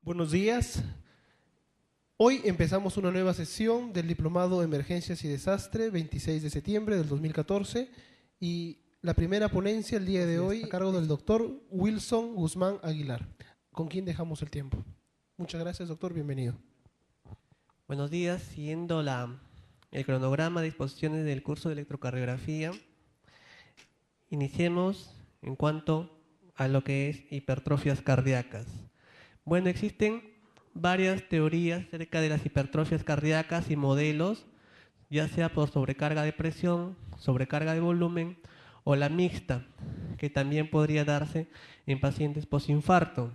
Buenos días. Hoy empezamos una nueva sesión del Diplomado Emergencias y Desastre, 26 de septiembre del 2014, y la primera ponencia el día de hoy a cargo del doctor Wilson Guzmán Aguilar, con quien dejamos el tiempo. Muchas gracias, doctor. Bienvenido. Buenos días. Siguiendo el cronograma de exposiciones del curso de electrocardiografía, iniciemos en cuanto a lo que es hipertrofias cardíacas. Bueno, existen varias teorías acerca de las hipertrofias cardíacas y modelos, ya sea por sobrecarga de presión, sobrecarga de volumen o la mixta, que también podría darse en pacientes postinfarto.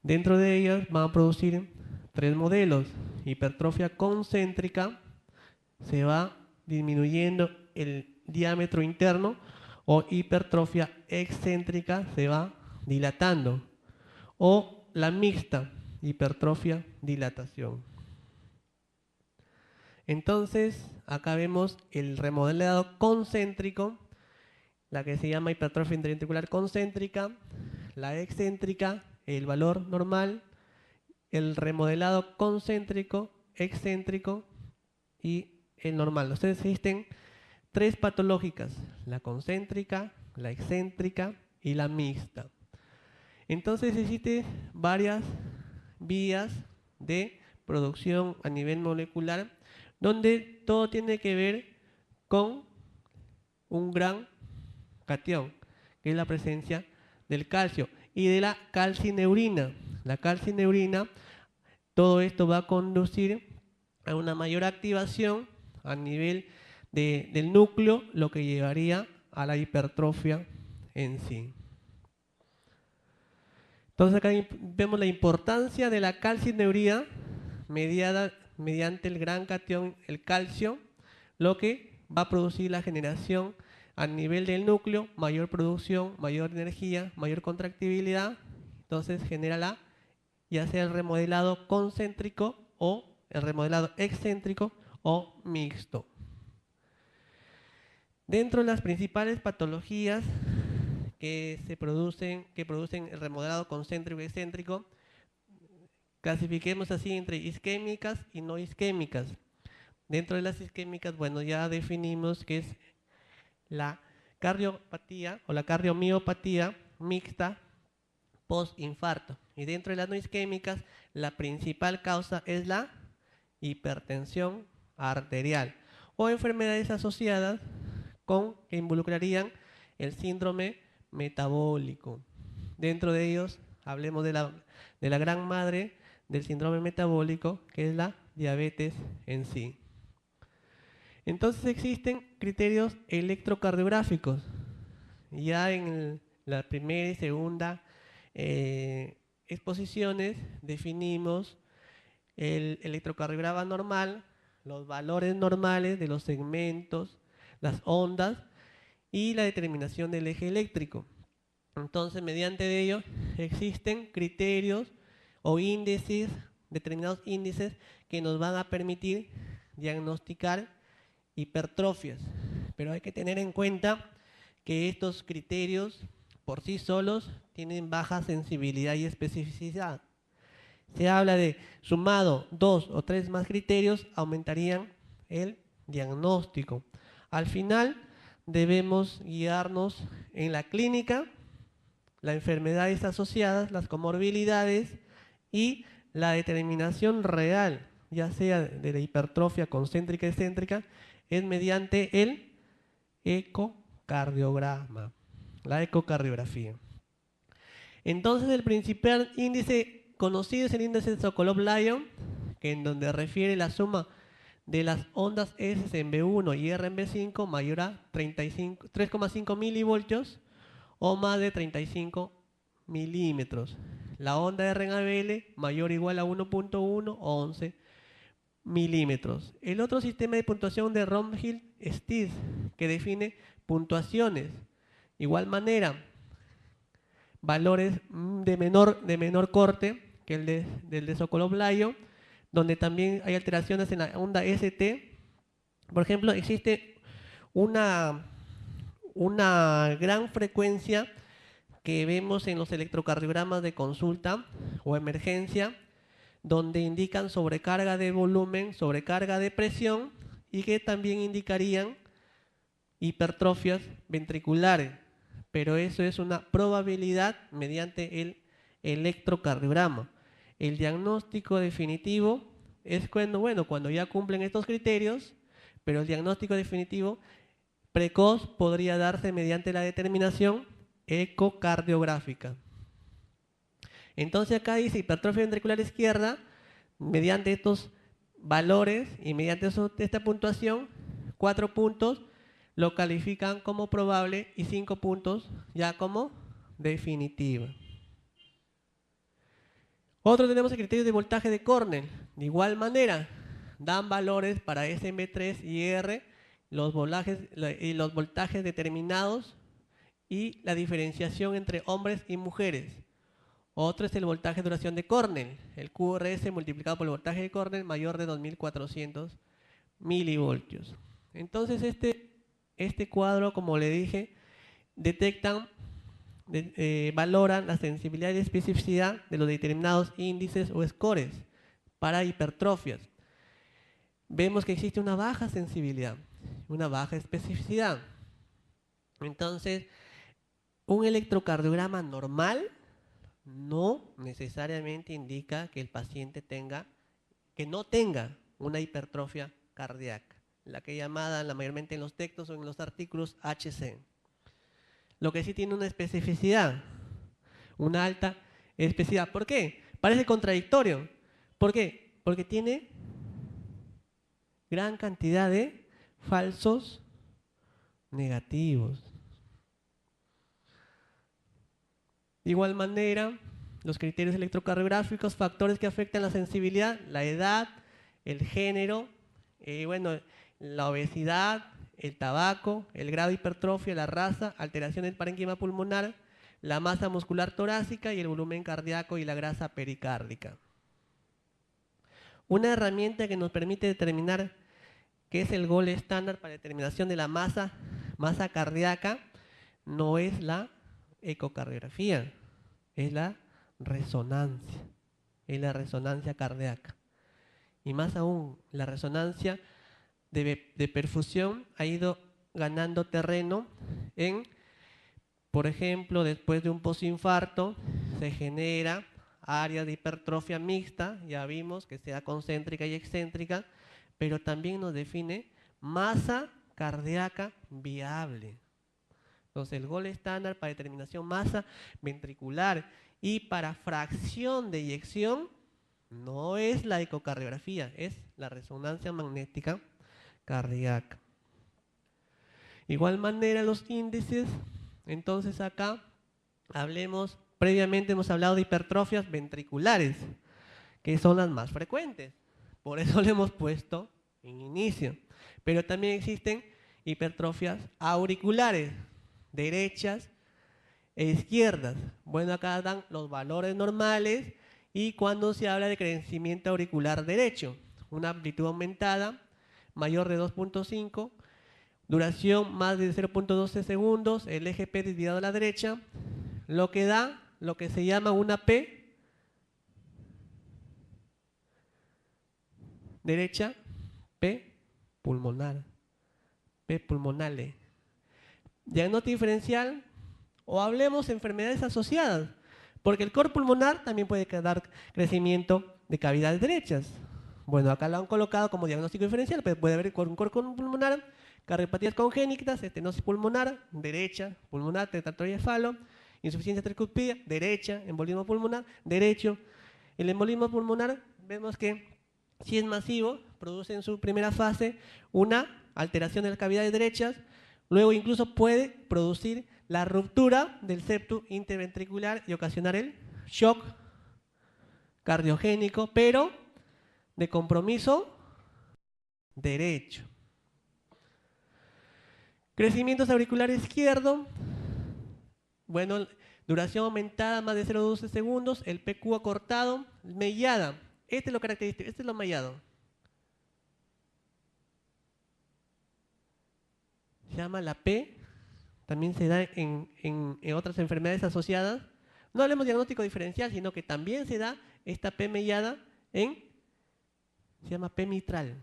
Dentro de ellas van a producir tres modelos. Hipertrofia concéntrica, se va disminuyendo el diámetro interno, o hipertrofia excéntrica, se va dilatando, o la mixta, hipertrofia dilatación. Entonces, acá vemos el remodelado concéntrico, la que se llama hipertrofia intraventricular concéntrica, la excéntrica, el valor normal, el remodelado concéntrico, excéntrico y el normal. Entonces existen tres patológicas: la concéntrica, la excéntrica y la mixta. Entonces existen varias vías de producción a nivel molecular, donde todo tiene que ver con un gran catión, que es la presencia del calcio y de la calcineurina. La calcineurina, todo esto va a conducir a una mayor activación a nivel del núcleo, lo que llevaría a la hipertrofia en sí. Entonces acá vemos la importancia de la calcineuría mediada mediante el gran catión, el calcio, lo que va a producir la generación a nivel del núcleo, mayor producción, mayor energía, mayor contractibilidad. Entonces genera ya sea el remodelado concéntrico o el remodelado excéntrico o mixto. Dentro de las principales patologías que producen el remodelado concéntrico y excéntrico, clasifiquemos así entre isquémicas y no isquémicas. Dentro de las isquémicas, bueno, ya definimos que es la cardiopatía o la cardiomiopatía mixta postinfarto. Y dentro de las no isquémicas, la principal causa es la hipertensión arterial o enfermedades asociadas que involucrarían el síndrome metabólico. Dentro de ellos, hablemos de la gran madre del síndrome metabólico, que es la diabetes en sí. Entonces existen criterios electrocardiográficos. Ya en la primera y segunda exposiciones definimos el electrocardiograma normal, los valores normales de los segmentos, las ondas y la determinación del eje eléctrico. Entonces, mediante ello existen criterios o índices, determinados índices que nos van a permitir diagnosticar hipertrofias. Pero hay que tener en cuenta que estos criterios por sí solos tienen baja sensibilidad y especificidad. Se habla de sumado 2 o 3 más criterios aumentarían el diagnóstico. Al final debemos guiarnos en la clínica, las enfermedades asociadas, las comorbilidades y la determinación real, ya sea de la hipertrofia concéntrica y excéntrica, es mediante el ecocardiograma, la ecocardiografía. Entonces el principal índice conocido es el índice de Sokolov-Lyon, que en donde refiere la suma de las ondas S en B1 y R en B5 mayor a 3,5 milivoltios o más de 35 milímetros. La onda R en ABL mayor o igual a 1.1 o 11 milímetros. El otro sistema de puntuación de Romhill-Stiz, que define puntuaciones. Igual manera, valores de menor corte que el de Sokolov-Lyon, donde también hay alteraciones en la onda ST. Por ejemplo, existe una gran frecuencia que vemos en los electrocardiogramas de consulta o emergencia, donde indican sobrecarga de volumen, sobrecarga de presión y que también indicarían hipertrofias ventriculares. Pero eso es una probabilidad mediante el electrocardiograma. El diagnóstico definitivo es cuando ya cumplen estos criterios, pero el diagnóstico definitivo precoz podría darse mediante la determinación ecocardiográfica. Entonces acá dice hipertrofia ventricular izquierda, mediante estos valores y mediante esta puntuación, 4 puntos lo califican como probable y 5 puntos ya como definitiva. Otro tenemos el criterio de voltaje de Cornell. De igual manera, dan valores para SMB3 y R, los voltajes determinados y la diferenciación entre hombres y mujeres. Otro es el voltaje de duración de Cornell, el QRS multiplicado por el voltaje de Cornell mayor de 2400 milivoltios. Entonces este cuadro, como le dije, valoran la sensibilidad y especificidad de los determinados índices o scores para hipertrofias. Vemos que existe una baja sensibilidad, una baja especificidad. Entonces, un electrocardiograma normal no necesariamente indica que el paciente no tenga una hipertrofia cardíaca, la que llamada mayormente en los textos o en los artículos HC. Lo que sí tiene una especificidad, una alta especificidad. ¿Por qué? Parece contradictorio. ¿Por qué? Porque tiene gran cantidad de falsos negativos. De igual manera, los criterios electrocardiográficos, factores que afectan la sensibilidad, la edad, el género, la obesidad, el tabaco, el grado de hipertrofia, la raza, alteración del parénquima pulmonar, la masa muscular torácica y el volumen cardíaco y la grasa pericárdica. Una herramienta que nos permite determinar qué es el gold estándar para determinación de la masa cardíaca no es la ecocardiografía, es la resonancia cardíaca. Y más aún, la resonancia de perfusión ha ido ganando terreno por ejemplo, después de un posinfarto se genera área de hipertrofia mixta, ya vimos que sea concéntrica y excéntrica, pero también nos define masa cardíaca viable. Entonces el gold estándar para determinación masa ventricular y para fracción de eyección no es la ecocardiografía, es la resonancia magnética cardíaca. Igual manera los índices, entonces acá previamente hemos hablado de hipertrofias ventriculares, que son las más frecuentes, por eso le hemos puesto en inicio, pero también existen hipertrofias auriculares, derechas e izquierdas. Bueno, acá dan los valores normales y cuando se habla de crecimiento auricular derecho, una amplitud aumentada mayor de 2.5, duración más de 0.12 segundos, el eje P desviado a la derecha, lo que da lo que se llama una P derecha, P pulmonar, P pulmonale. Diagnóstico diferencial, o hablemos de enfermedades asociadas, porque el cor pulmonar también puede dar crecimiento de cavidades derechas. Bueno, acá lo han colocado como diagnóstico diferencial, pero puede haber un cor pulmonar, cardiopatías congénitas, estenosis pulmonar, derecha, pulmonar, tetratoria falo, insuficiencia tricuspidea, derecha, embolismo pulmonar, derecho. El embolismo pulmonar, vemos que si es masivo, produce en su primera fase una alteración de las cavidades derechas, luego incluso puede producir la ruptura del septum interventricular y ocasionar el shock cardiogénico, pero de compromiso derecho. Crecimientos auriculares izquierdo, bueno, duración aumentada más de 0.12 segundos, el PQ acortado, mellada. Este es lo característico, este es lo mellado. Se llama la P también se da en otras enfermedades asociadas. No hablemos de diagnóstico diferencial, sino que también se da esta P mellada se llama P mitral,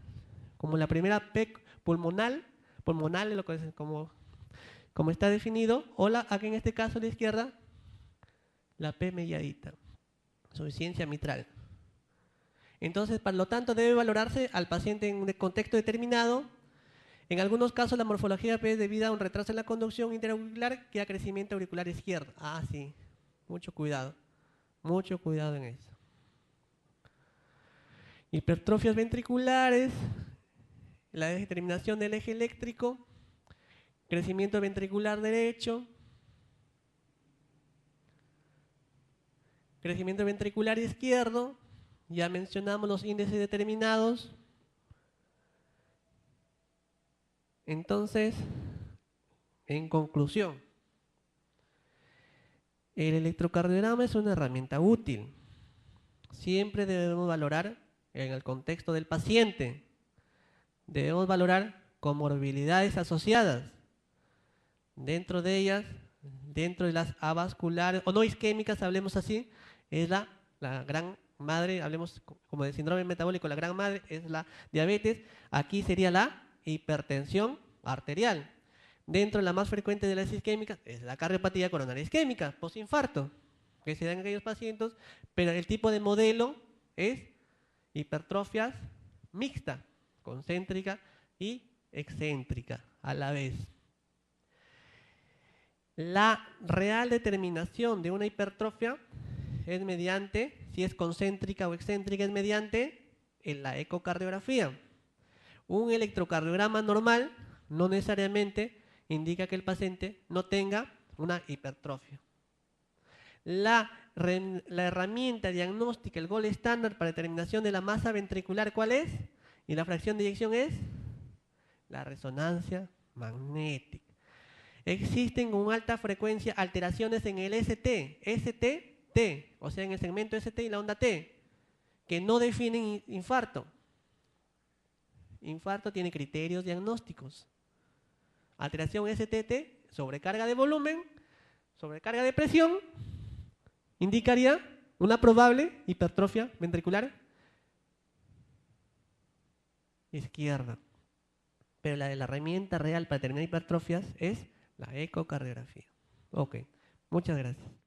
como la primera P pulmonal es lo que es, como está definido, o aquí en este caso a la izquierda, la P melladita, insuficiencia mitral. Entonces, por lo tanto, debe valorarse al paciente en un contexto determinado. En algunos casos, la morfología P es debida a un retraso en la conducción interauricular que a crecimiento auricular izquierdo. Ah, sí, mucho cuidado en eso. Hipertrofias ventriculares, la determinación del eje eléctrico, crecimiento ventricular derecho, crecimiento ventricular izquierdo, ya mencionamos los índices determinados. Entonces, en conclusión, el electrocardiograma es una herramienta útil. Siempre debemos valorar en el contexto del paciente. Debemos valorar comorbilidades asociadas. Dentro de ellas, dentro de las avasculares o no isquémicas, hablemos así, es la gran madre, hablemos como de síndrome metabólico, la gran madre es la diabetes. Aquí sería la hipertensión arterial. Dentro de la más frecuente de las isquémicas es la cardiopatía coronaria isquémica, postinfarto, que se da en aquellos pacientes, pero el tipo de modelo es hipertrofias mixta, concéntrica y excéntrica a la vez. La real determinación de una hipertrofia es mediante, si es concéntrica o excéntrica, es mediante la ecocardiografía. Un electrocardiograma normal no necesariamente indica que el paciente no tenga una hipertrofia. La herramienta diagnóstica, el gold estándar para determinación de la masa ventricular, ¿cuál es? Y la fracción de eyección es la resonancia magnética. Existen con alta frecuencia alteraciones en el ST, o sea, en el segmento ST y la onda T, que no definen infarto. Infarto tiene criterios diagnósticos. Alteración STT, sobrecarga de volumen, sobrecarga de presión, indicaría una probable hipertrofia ventricular izquierda. Pero la de la herramienta real para determinar hipertrofias es la ecocardiografía. Ok, muchas gracias.